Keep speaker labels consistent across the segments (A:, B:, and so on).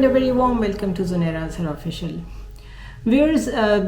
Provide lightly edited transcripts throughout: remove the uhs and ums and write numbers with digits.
A: and a very warm welcome to Zunaira Azhar Official. Viewers,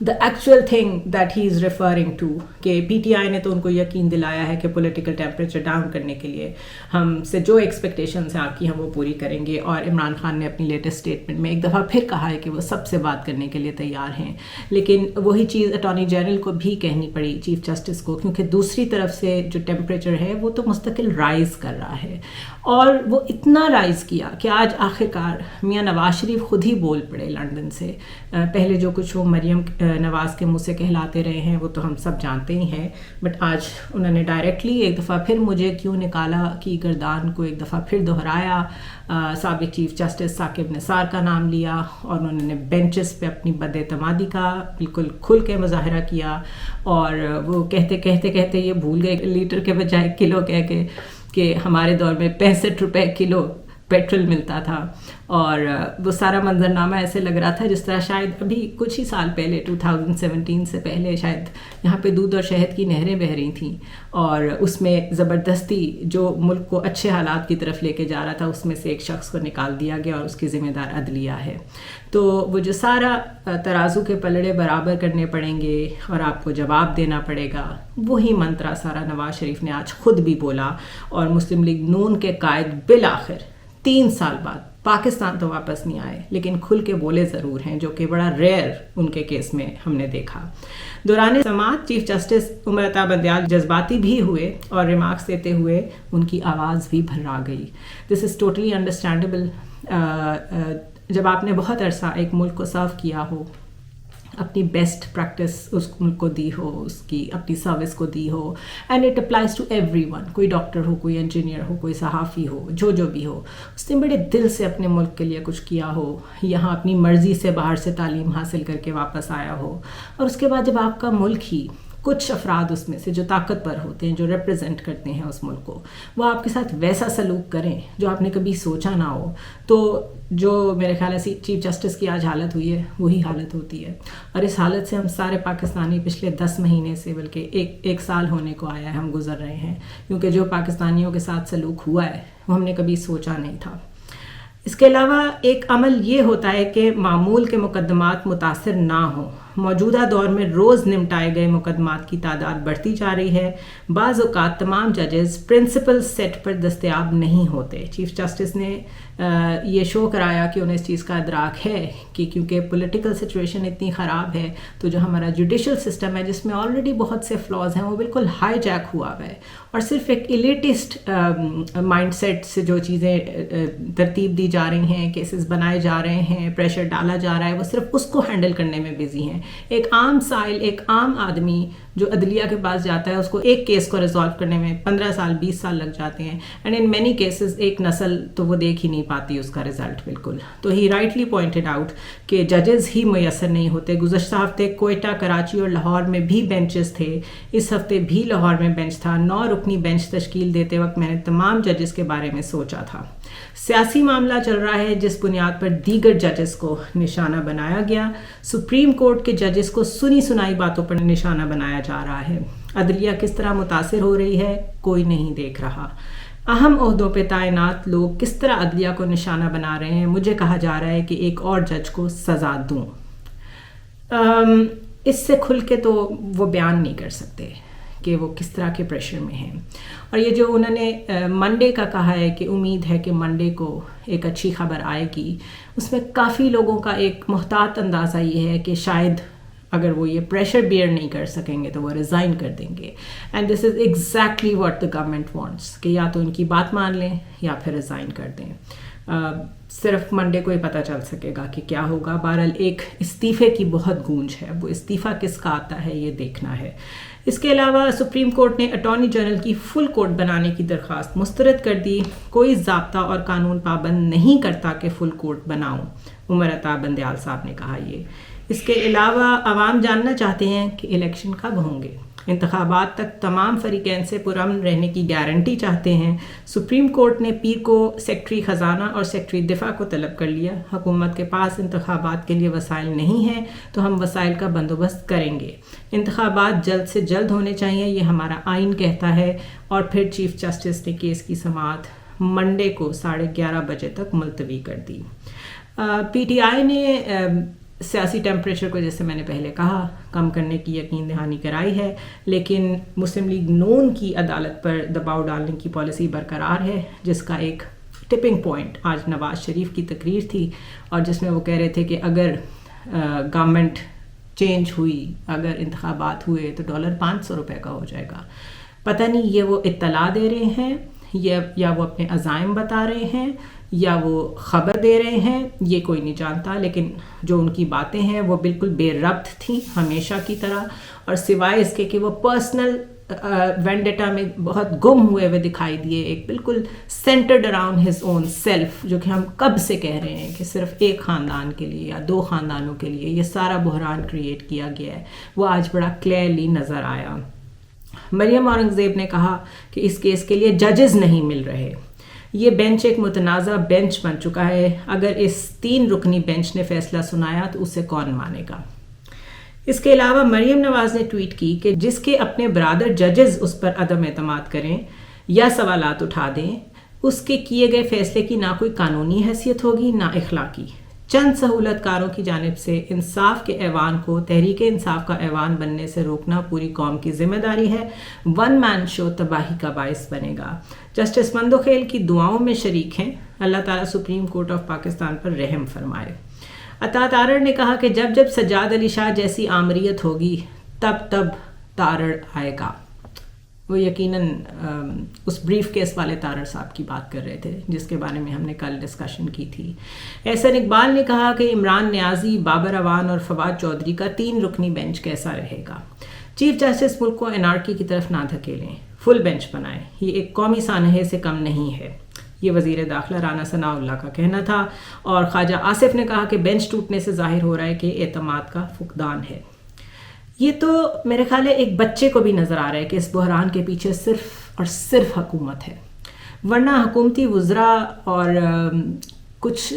A: the actual thing that he is referring to کہ P T I نے تو ان کو یقین دلایا ہے کہ پولیٹیکل ٹیمپریچر ڈاؤن کرنے کے لیے ہم سے جو ایکسپیکٹیشنس ہیں آپ کی ہم وہ پوری کریں گے, اور عمران خان نے اپنی لیٹسٹ اسٹیٹمنٹ میں ایک دفعہ پھر کہا ہے کہ وہ سب سے بات کرنے کے لیے تیار ہیں. لیکن وہی چیز اٹارنی جنرل کو بھی کہنی پڑی, چیف جسٹس کو, کیونکہ دوسری طرف سے جو ٹیمپریچر ہے وہ تو مستقل رائز کر رہا ہے, اور وہ اتنا رائز کیا کہ آج آخرکار میاں نواز شریف خود ہی بول پڑے لنڈن سے. پہلے جو کچھ وہ مریم نواز کے منہ سے کہلاتے رہے ہیں وہ تو ہم سب جانتے ہی ہیں, بٹ آج انہوں نے ڈائریکٹلی ایک دفعہ پھر مجھے کیوں نکالا کی گردان کو ایک دفعہ پھر دہرایا. سابق چیف جسٹس ثاقب نثار کا نام لیا, اور انہوں نے بینچز پہ اپنی بد اعتمادی کا بالکل کھل کے مظاہرہ کیا, اور وہ کہتے کہتے کہتے یہ بھول گئے لیٹر کے بجائے کلو کہہ کے کہ ہمارے دور میں 65 روپے کلو پیٹرول ملتا تھا. اور وہ سارا منظرنامہ ایسے لگ رہا تھا جس طرح شاید ابھی کچھ ہی سال پہلے 2017 سے پہلے شاید یہاں پہ دودھ اور شہد کی نہریں بہہ رہی تھیں, اور اس میں زبردستی جو ملک کو اچھے حالات کی طرف لے کے جا رہا تھا اس میں سے ایک شخص کو نکال دیا گیا, اور اس کی ذمہ دار عدلیہ ہے. تو وہ جو سارا ترازو کے پلڑے برابر کرنے پڑیں گے اور آپ کو جواب دینا پڑے گا, وہی منترا سارا نواز شریف نے آج خود بھی بولا, اور مسلم لیگ نون کے قائد بالآخر 3 سال بعد پاکستان تو واپس نہیں آئے لیکن کھل کے بولے ضرور ہیں, جو کہ بڑا ریئر ان کے کیس میں ہم نے دیکھا. دوران سماعت چیف جسٹس عمر عطا بندیال جذباتی بھی ہوئے, اور ریمارکس دیتے ہوئے ان کی آواز بھی بھرا گئی. دس از ٹوٹلی انڈرسٹینڈیبل. جب آپ نے بہت عرصہ ایک ملک کو سرو کیا ہو, اپنی بیسٹ پریکٹس اس ملک کو دی ہو, اس کی اپنی سروس کو دی ہو, and it applies to everyone, کوئی ڈاکٹر ہو, کوئی انجینئر ہو, کوئی صحافی ہو, جو بھی ہو, اس نے بڑے دل سے اپنے ملک کے لیے کچھ کیا ہو, یہاں اپنی مرضی سے باہر سے تعلیم حاصل کر کے واپس آیا ہو, اور اس کے بعد جب آپ کا ملک ہی کچھ افراد اس میں سے جو طاقتور ہوتے ہیں, جو ریپرزینٹ کرتے ہیں اس ملک کو, وہ آپ کے ساتھ ویسا سلوک کریں جو آپ نے کبھی سوچا نہ ہو, تو جو میرے خیال سے چیف جسٹس کی آج حالت ہوئی ہے وہی حالت ہوتی ہے. اور اس حالت سے ہم سارے پاکستانی پچھلے 10 مہینے سے بلکہ ایک سال ہونے کو آیا ہے ہم گزر رہے ہیں, کیونکہ جو پاکستانیوں کے ساتھ سلوک ہوا ہے وہ ہم نے کبھی سوچا نہیں تھا. اس کے علاوہ ایک عمل یہ ہوتا ہے کہ معمول کے مقدمات متاثر نہ ہوں. موجودہ دور میں روز نمٹائے گئے مقدمات کی تعداد بڑھتی جا رہی ہے. بعض اوقات تمام ججز پرنسپل سیٹ پر دستیاب نہیں ہوتے. چیف جسٹس نے یہ شو کرایا کہ انہیں اس چیز کا ادراک ہے کہ کیونکہ پولیٹیکل سچویشن اتنی خراب ہے تو جو ہمارا جوڈیشل سسٹم ہے جس میں آلریڈی بہت سے فلاز ہیں وہ بالکل ہائی جیک ہوا ہوا ہے, اور صرف ایک ایلیٹسٹ مائنڈ سیٹ سے جو چیزیں ترتیب دی جا رہی ہیں, کیسز بنائے جا رہے ہیں, پریشر ڈالا جا رہا ہے, وہ صرف اس کو ہینڈل کرنے میں بزی ہیں. ایک عام سائل, ایک عام آدمی جو عدلیہ کے پاس جاتا ہے اس کو ایک کیس کو ریزالو کرنے میں 15 سال 20 سال لگ جاتے ہیں, اینڈ ان مینی کیسز ایک نسل تو وہ دیکھ ہی نہیں پاتی اس کا رزلٹ بالکل. تو ہی رائٹلی پوائنٹڈ آؤٹ کہ ججز ہی میسر نہیں ہوتے. گزشتہ ہفتے کوئٹہ, کراچی اور لاہور میں بھی بینچز تھے, اس ہفتے بھی لاہور میں بینچ تھا. 9 رکنی بینچ تشکیل دیتے وقت میں نے تمام ججز کے بارے میں سوچا تھا. سیاسی معاملہ چل رہا ہے جس بنیاد پر دیگر ججز کو نشانہ بنایا گیا. سپریم کورٹ کے ججز کو سنی سنائی باتوں پر نشانہ بنایا جا رہا ہے. عدلیہ کس طرح متاثر ہو رہی ہے کوئی نہیں دیکھ رہا. اہم عہدوں پہ تعینات لوگ کس طرح عدلیہ کو نشانہ بنا رہے ہیں. مجھے کہا جا رہا ہے کہ ایک اور جج کو سزا دوں. اس سے کھل کے تو وہ بیان نہیں کر سکتے کہ وہ کس طرح کے پریشر میں ہیں. اور یہ جو انہوں نے منڈے کا کہا ہے کہ امید ہے کہ منڈے کو ایک اچھی خبر آئے گی, اس میں کافی لوگوں کا ایک محتاط اندازہ یہ ہے کہ شاید اگر وہ یہ پریشر بیئر نہیں کر سکیں گے تو وہ ریزائن کر دیں گے. And this is exactly what the government wants کہ یا تو ان کی بات مان لیں یا پھر ریزائن کر دیں. صرف منڈے کو ہی پتہ چل سکے گا کہ کیا ہوگا. بہرحال ایک استعفے کی بہت گونج ہے, وہ استعفیٰ کس کا آتا ہے یہ دیکھنا ہے. اس کے علاوہ سپریم کورٹ نے اٹارنی جنرل کی فل کورٹ بنانے کی درخواست مسترد کر دی. کوئی ضابطہ اور قانون پابند نہیں کرتا کہ فل کورٹ بناؤں, عمر عطا بندیال صاحب نے کہا. یہ اس کے علاوہ عوام جاننا چاہتے ہیں کہ الیکشن کب ہوں گے. انتخابات تک تمام فریقین سے پرامن رہنے کی گارنٹی چاہتے ہیں. سپریم کورٹ نے پیر کو سیکٹری خزانہ اور سیکٹری دفاع کو طلب کر لیا. حکومت کے پاس انتخابات کے لیے وسائل نہیں ہیں تو ہم وسائل کا بندوبست کریں گے. انتخابات جلد سے جلد ہونے چاہیے, یہ ہمارا آئین کہتا ہے. اور پھر چیف جسٹس نے کیس کی سماعت منڈے کو 11:30 بجے تک ملتوی کر دی. پی ٹی آئی نے سیاسی ٹیمپریچر کو جیسے میں نے پہلے کہا کم کرنے کی یقین دہانی کرائی ہے، لیکن مسلم لیگ نون کی عدالت پر دباؤ ڈالنے کی پالیسی برقرار ہے، جس کا ایک ٹپنگ پوائنٹ آج نواز شریف کی تقریر تھی، اور جس میں وہ کہہ رہے تھے کہ اگر گورنمنٹ چینج ہوئی، اگر انتخابات ہوئے تو $500 کا ہو جائے گا۔ پتہ نہیں یہ وہ اطلاع دے رہے ہیں یا وہ اپنے عزائم بتا رہے ہیں یا وہ خبر دے رہے ہیں، یہ کوئی نہیں جانتا، لیکن جو ان کی باتیں ہیں وہ بالکل بے ربط تھیں ہمیشہ کی طرح، اور سوائے اس کے کہ وہ پرسنل وینڈیٹا میں بہت گم ہوئے ہوئے دکھائی دیے، ایک بالکل centred around his own self, جو کہ ہم کب سے کہہ رہے ہیں کہ صرف ایک خاندان کے لیے یا 2 خاندانوں کے لیے یہ سارا بحران کریٹ کیا گیا ہے، وہ آج بڑا کلیئرلی نظر آیا۔ مریم اورنگزیب نے کہا کہ اس کیس کے لیے ججز نہیں مل رہے، یہ بینچ ایک متنازع بینچ بن چکا ہے، اگر اس 3 رکنی بینچ نے فیصلہ سنایا تو اسے کون مانے گا۔ اس کے علاوہ مریم نواز نے ٹویٹ کی کہ جس کے اپنے برادر ججز اس پر عدم اعتماد کریں یا سوالات اٹھا دیں، اس کے کیے گئے فیصلے کی نہ کوئی قانونی حیثیت ہوگی نہ اخلاقی۔ چند سہولت کاروں کی جانب سے انصاف کے ایوان کو تحریک انصاف کا ایوان بننے سے روکنا پوری قوم کی ذمہ داری ہے، ون مین شو تباہی کا باعث بنے گا۔ جسٹس مندوخیل کی دعاؤں میں شریک ہیں، اللہ تعالیٰ سپریم کورٹ آف پاکستان پر رحم فرمائے۔ عطا تارڑ نے کہا کہ جب جب سجاد علی شاہ جیسی آمریت ہوگی تب تب تارڑ آئے گا۔ وہ یقیناً اس بریف کیس والے تارڑ صاحب کی بات کر رہے تھے جس کے بارے میں ہم نے کل ڈسکشن کی تھی۔ احسن اقبال نے کہا کہ عمران نیازی، بابر اعوان اور فواد چودھری کا 3 رکنی بینچ کیسا رہے گا۔ چیف جسٹس ملک کو انارکی کی طرف نہ دھکیلیں، فل بینچ بنائیں، یہ ایک قومی سانحے سے کم نہیں ہے، یہ وزیر داخلہ رانا ثناء اللہ کا کہنا تھا۔ اور خواجہ آصف نے کہا کہ بینچ ٹوٹنے سے ظاہر ہو رہا ہے کہ اعتماد کا فقدان ہے۔ یہ تو میرے خیال ہے ایک بچے کو بھی نظر آ رہا ہے کہ اس بحران کے پیچھے صرف اور صرف حکومت ہے، ورنہ حکومتی وزراء اور کچھ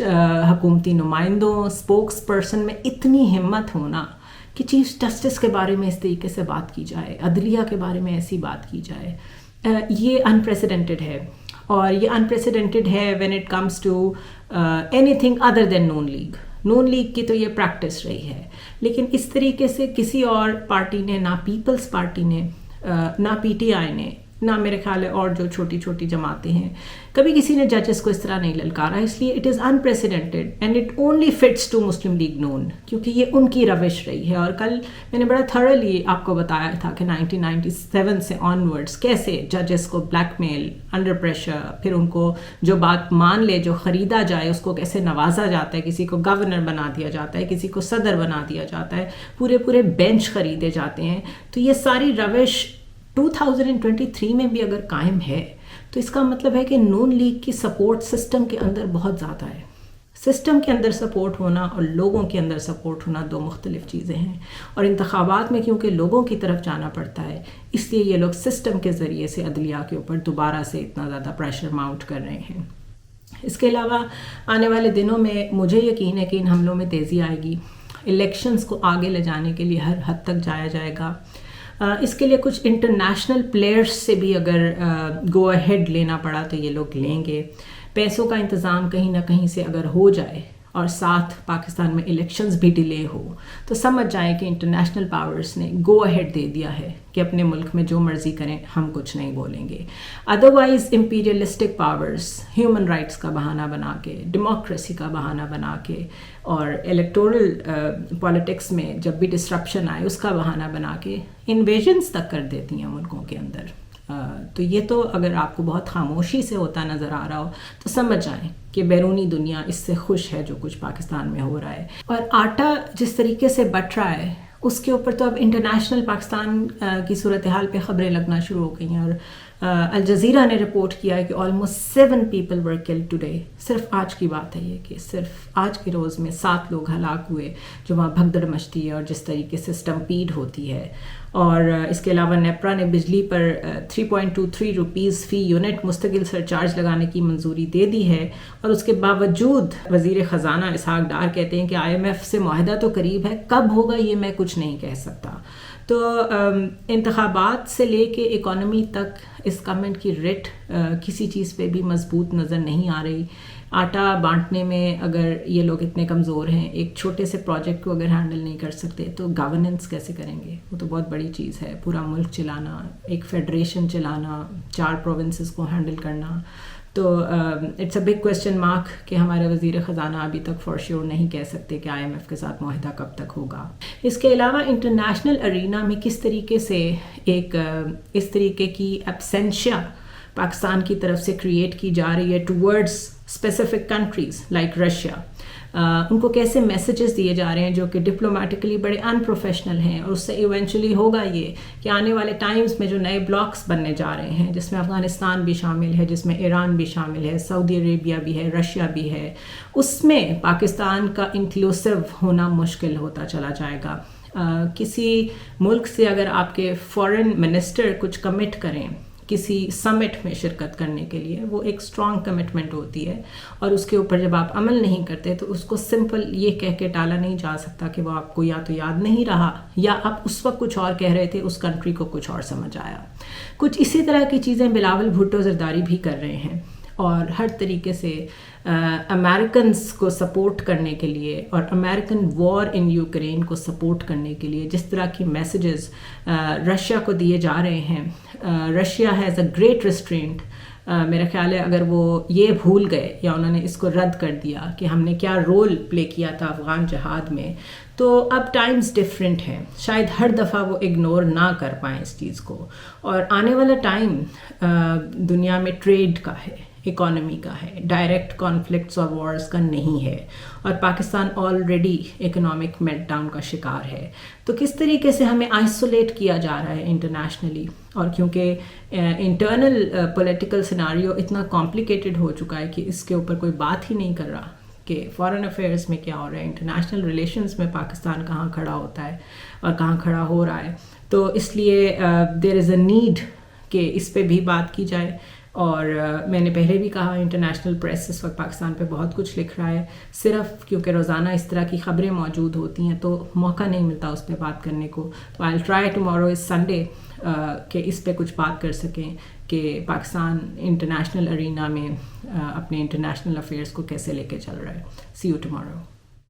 A: حکومتی نمائندوں، اسپوکس پرسن میں اتنی ہمت ہونا کہ چیف جسٹس کے بارے میں اس طریقے سے بات کی جائے، عدلیہ کے بارے میں ایسی بات کی جائے، یہ انپریسیڈنٹڈ ہے، اور یہ انپریسیڈنٹڈ ہے when it comes to any thing other then known league کی تو یہ پریکٹس رہی ہے، لیکن اس طریقے سے کسی اور پارٹی نے، نہ پیپلز پارٹی نے، نہ پی ٹی آئی نے، نہ میرے خیال ہے اور جو چھوٹی چھوٹی جماعتیں ہیں، کبھی کسی نے ججز کو اس طرح نہیں للکارا، اس لیے it is unprecedented and it only fits to Muslim League Noon, کیونکہ یہ ان کی روش رہی ہے۔ اور کل میں نے بڑا تھرلی آپ کو بتایا تھا کہ 1997 سے آنورڈس کیسے ججز کو بلیک میل، انڈر پریشر، پھر ان کو جو بات مان لے، جو خریدا جائے، اس کو کیسے نوازا جاتا ہے، کسی کو گورنر بنا دیا جاتا ہے، کسی کو صدر بنا دیا جاتا ہے، پورے بینچ خریدے جاتے ہیں۔ تو یہ ساری روش 2023 میں بھی اگر قائم ہے تو اس کا مطلب ہے کہ نون لیگ کی سپورٹ سسٹم کے اندر بہت زیادہ ہے۔ سسٹم کے اندر سپورٹ ہونا اور لوگوں کے اندر سپورٹ ہونا 2 مختلف چیزیں ہیں، اور انتخابات میں کیونکہ لوگوں کی طرف جانا پڑتا ہے، اس لیے یہ لوگ سسٹم کے ذریعے سے عدلیہ کے اوپر دوبارہ سے اتنا زیادہ پریشر ماؤنٹ کر رہے ہیں۔ اس کے علاوہ آنے والے دنوں میں مجھے یقین ہے کہ ان حملوں میں تیزی آئے گی، الیکشنز کو آگے لے جانے کے لیے ہر حد تک جایا جائے گا۔ اس کے لیے کچھ انٹرنیشنل پلیئرز سے بھی اگر گو اہیڈ لینا پڑا تو یہ لوگ لیں گے۔ پیسوں کا انتظام کہیں نہ کہیں سے اگر ہو جائے اور ساتھ پاکستان میں الیکشنز بھی ڈیلے ہو تو سمجھ جائیں کہ انٹرنیشنل پاورز نے گو اہیڈ دے دیا ہے کہ اپنے ملک میں جو مرضی کریں، ہم کچھ نہیں بولیں گے۔ Otherwise imperialistic powers human rights کا بہانہ بنا کے، ڈیموکریسی کا بہانہ بنا کے، اور الیکٹورل پالیٹکس میں جب بھی ڈسرپشن آئے اس کا بہانہ بنا کے انویژنز تک کر دیتی ہیں ملکوں کے اندر۔ تو یہ تو اگر آپ کو بہت خاموشی سے ہوتا نظر آ رہا ہو تو سمجھ جائیں کہ بیرونی دنیا اس سے خوش ہے جو کچھ پاکستان میں ہو رہا ہے۔ اور آٹا جس طریقے سے بٹ رہا ہے اس کے اوپر تو اب انٹرنیشنل پاکستان کی صورتحال پہ خبریں لگنا شروع ہو گئی ہیں، اور الجزیرہ نے رپورٹ کیا ہے کہ almost 7 people were killed today. صرف آج کی بات ہے یہ کہ صرف آج کے روز میں 7 لوگ ہلاک ہوئے، جو وہاں بھگدڑ مچتی ہے اور جس طریقے سے اسٹمپیڈ ہوتی ہے۔ اور اس کے علاوہ نیپرا نے بجلی پر 3.23 روپیز فی یونٹ مستقل سرچارج لگانے کی منظوری دے دی ہے، اور اس کے باوجود وزیر خزانہ اسحاق ڈار کہتے ہیں کہ IMF سے معاہدہ تو قریب ہے، کب ہوگا یہ میں کچھ نہیں کہہ سکتا۔ تو انتخابات سے لے کے اکانومی تک اس گورنمنٹ کی ریٹ کسی چیز پہ بھی مضبوط نظر نہیں آ رہی۔ آٹا بانٹنے میں اگر یہ لوگ اتنے کمزور ہیں, ایک چھوٹے سے پروجیکٹ کو اگر ہینڈل نہیں کر سکتے تو گورننس کیسے کریں گے؟ وہ تو بہت بڑی چیز ہے, پورا ملک چلانا, ایک فیڈریشن چلانا, 4 پروونسز کو ہینڈل کرنا. تو it's a big question mark کہ ہمارے وزیر خزانہ ابھی تک فار شیور نہیں کہہ سکتے کہ IMF کے ساتھ معاہدہ کب تک ہوگا. اس کے علاوہ انٹرنیشنل ارینا میں کس طریقے سے ایک اس طریقے کی ایبسینشیا پاکستان کی طرف سے کریٹ کی جا رہی ہے towards specific countries like Russia, ان کو کیسے میسیجز دیے جا رہے ہیں جو کہ ڈپلومیٹکلی بڑے ان پروفیشنل ہیں, اور اس سے ایونچولی ہوگا یہ کہ آنے والے ٹائمز میں جو نئے بلاکس بننے جا رہے ہیں, جس میں افغانستان بھی شامل ہے, جس میں ایران بھی شامل ہے, سعودی عربیہ بھی ہے, رشیا بھی ہے, اس میں پاکستان کا انکلوسیو ہونا مشکل ہوتا چلا جائے گا. کسی ملک سے اگر آپ کے فورن منسٹر کچھ کمٹ کریں کسی سمٹ میں شرکت کرنے کے لیے, وہ ایک اسٹرانگ کمٹمنٹ ہوتی ہے, اور اس کے اوپر جب آپ عمل نہیں کرتے تو اس کو سمپل یہ کہہ کے ٹالا نہیں جا سکتا کہ وہ آپ کو یا تو یاد نہیں رہا یا آپ اس وقت کچھ اور کہہ رہے تھے, اس کنٹری کو کچھ اور سمجھ آیا. کچھ اسی طرح کی چیزیں بلاول بھٹو زرداری بھی کر رہے ہیں, اور ہر طریقے سے امریکنز کو سپورٹ کرنے کے لیے اور امریکن وار ان یوکرین کو سپورٹ کرنے کے لیے جس طرح کی میسیجز رشیا کو دیے جا رہے ہیں. Russia has a great restraint. میرا خیال ہے اگر وہ یہ بھول گئے یا انہوں نے اس کو رد کر دیا کہ ہم نے کیا رول پلے کیا تھا افغان جہاد میں, تو اب ٹائمز ڈفرینٹ ہیں. شاید ہر دفعہ وہ اگنور نہ کر پائیں اس چیز کو, اور آنے والا ٹائم دنیا میں ٹریڈ کا ہے, اکانومی کا ہے, ڈائریکٹ کانفلکٹس اور وارز کا نہیں ہے, اور Pakistan already economic melt down کا شکار ہے. تو کس طریقے سے ہمیں آئسولیٹ کیا جا رہا ہے انٹرنیشنلی, اور کیونکہ انٹرنل پولیٹیکل سیناریو اتنا کمپلیکیٹڈ ہو چکا ہے کہ اس کے اوپر کوئی بات ہی نہیں کر رہا کہ فارن افیئرس میں کیا ہو رہا ہے, انٹرنیشنل ریلیشنز میں پاکستان کہاں کھڑا ہوتا ہے اور کہاں کھڑا ہو رہا ہے. تو اس لیے دیر از اے نیڈ کہ اس پہ بھی بات کی جائے. اور میں نے پہلے بھی کہا انٹرنیشنل پریس اس وقت پاکستان پہ بہت کچھ لکھ رہا ہے, صرف کیونکہ روزانہ اس طرح کی خبریں موجود ہوتی ہیں تو موقع نہیں ملتا اس پہ بات کرنے کو. تو I will try tomorrow is Sunday کہ اس پہ کچھ بات کر سکیں کہ پاکستان انٹرنیشنل ارینا میں اپنے انٹرنیشنل افیئرس کو کیسے لے کے چل رہا ہے. سی یو ٹمارو.